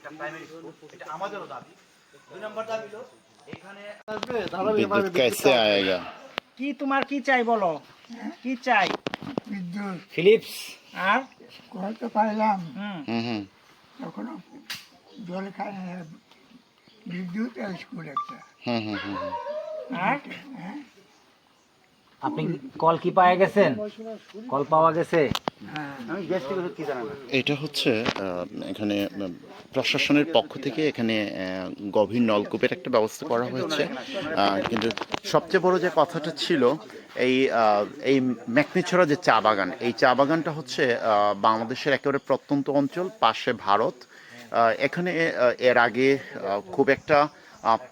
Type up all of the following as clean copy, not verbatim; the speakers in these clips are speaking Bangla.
একটা প্রাইমারি স্কুল, এটা আমাদেরও দাবি। 2 নম্বর দাবি হলো এখানে विद्युत कैसे आएगा? কি তোমার কি চাই বলো, কি চাই? বিদ্যুৎ ফিলিপস আর করতে পারলাম হুম তখন জল খাই বিদ্যুৎ আর স্কুল একটা হুম হুম হুম আর আপনি কল কি পাওয়া গেছেন? কল পাওয়া গেছে? হ্যাঁ আমি গ্যাস থেকে কি জানেন না। এটা হচ্ছে এখানে প্রশাসনের পক্ষ থেকে এখানে গভীর নলকূপের একটা ব্যবস্থা করা হয়েছে, কিন্তু সবচেয়ে বড় যে কথাটা ছিল এই মেকনিছড়া যে চা বাগান, এই চা বাগানটা হচ্ছে বাংলাদেশের একেবারে প্রত্যন্ত অঞ্চল, পাশে ভারত। এখানে এর আগে খুব একটা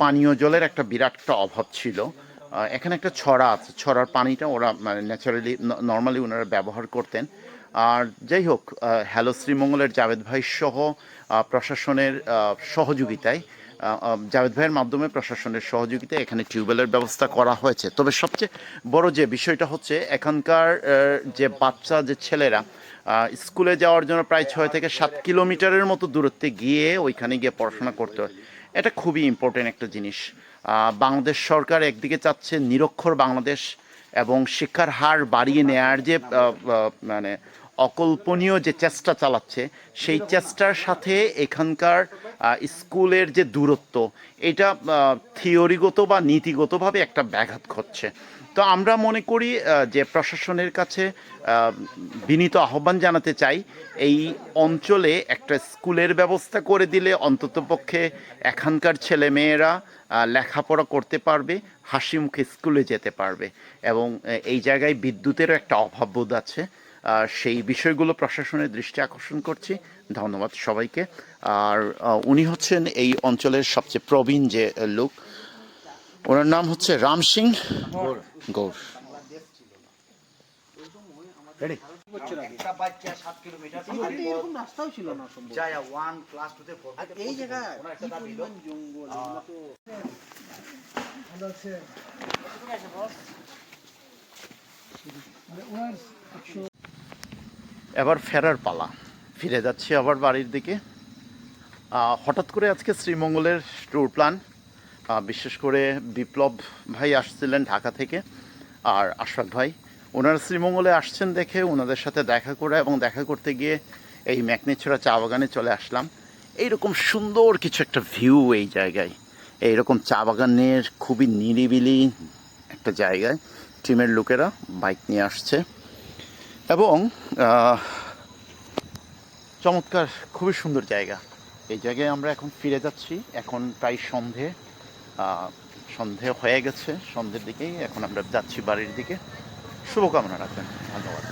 পানীয় জলের একটা বিরাট একটা অভাব ছিল। এখানে একটা ছড়া আছে, ছড়ার পানিটা ওরা মানে ন্যাচারালি নর্মালি ওনারা ব্যবহার করতেন। আর যাই হোক, হ্যালো শ্রীমঙ্গলের জাভেদ ভাই সহ প্রশাসনের সহযোগিতায়, জাভেদ ভাইয়ের মাধ্যমে প্রশাসনের সহযোগিতায় এখানে টিউবওয়েলের ব্যবস্থা করা হয়েছে। তবে সবচেয়ে বড় যে বিষয়টা হচ্ছে এখানকার যে বাচ্চা যে ছেলেরা স্কুলে যাওয়ার জন্য প্রায় 6 থেকে 7 কিলোমিটারের মতো দূরত্বে গিয়ে ওইখানে গিয়ে পড়াশোনা করতে হয়। এটা খুবই ইম্পর্টেন্ট একটা জিনিস। বাংলাদেশ সরকার একদিকে চাচ্ছে নিরক্ষর বাংলাদেশ এবং শিক্ষার হার বাড়িয়ে নেয়ার যে মানে অকল্পনীয় যে চেষ্টা চালাচ্ছে, সেই চেষ্টার সাথে এখানকার স্কুলের যে দূরত্ব, এটা থিওরিগত বা নীতিগতভাবে একটা ব্যাঘাত ঘটছে। তো আমরা মনে করি যে প্রশাসনের কাছে বিনীত আহ্বান জানাতে চাই, এই অঞ্চলে একটা স্কুলের ব্যবস্থা করে দিলে অন্ততপক্ষে এখানকার ছেলেমেয়েরা লেখাপড়া করতে পারবে, হাসি মুখে স্কুলে যেতে পারবে। এবং এই জায়গায় বিদ্যুতেরও একটা অভাববোধ আছে, সেই বিষয়গুলো প্রশাসনের দৃষ্টি আকর্ষণ করছি। ধন্যবাদ সবাইকে। আর উনি হচ্ছেন এই অঞ্চলের সবচেয়ে প্রবীণ যে লোক, ওনার নাম হচ্ছে রাম সিং গৌর। একটা বাচ্চা 7 কিলোমিটার এরকম রাস্তাও ছিল না সম্ভব। যায় 1 ক্লাস 2 তে পড়তে। আর এই জায়গায় ওনার একটা দাবি হলো জঙ্গল এবার ফেরার পালা, ফিরে যাচ্ছি আবার বাড়ির দিকে। হঠাৎ করে আজকে শ্রীমঙ্গলের ট্যুর প্ল্যান, বিশেষ করে বিপ্লব ভাই আসছিলেন ঢাকা থেকে, আর আশরাফ ভাই, ওনারা শ্রীমঙ্গলে আসছেন দেখে ওনাদের সাথে দেখা করে এবং দেখা করতে গিয়ে এই মেকনিছড়া চা বাগানে চলে আসলাম। এইরকম সুন্দর কিছু একটা ভিউ এই জায়গায়, এইরকম চা বাগানের খুবই নিরিবিলি একটা জায়গায় টিমের লোকেরা বাইক নিয়ে আসছে এবং চমৎকার, খুবই সুন্দর জায়গা। এই জায়গায় আমরা এখন ফিরে যাচ্ছি। এখন প্রায় সন্ধে হয়ে গেছে, সন্ধ্যের দিকেই এখন আমরা যাচ্ছি বাড়ির দিকে। শুভকামনা রাখবেন, ধন্যবাদ।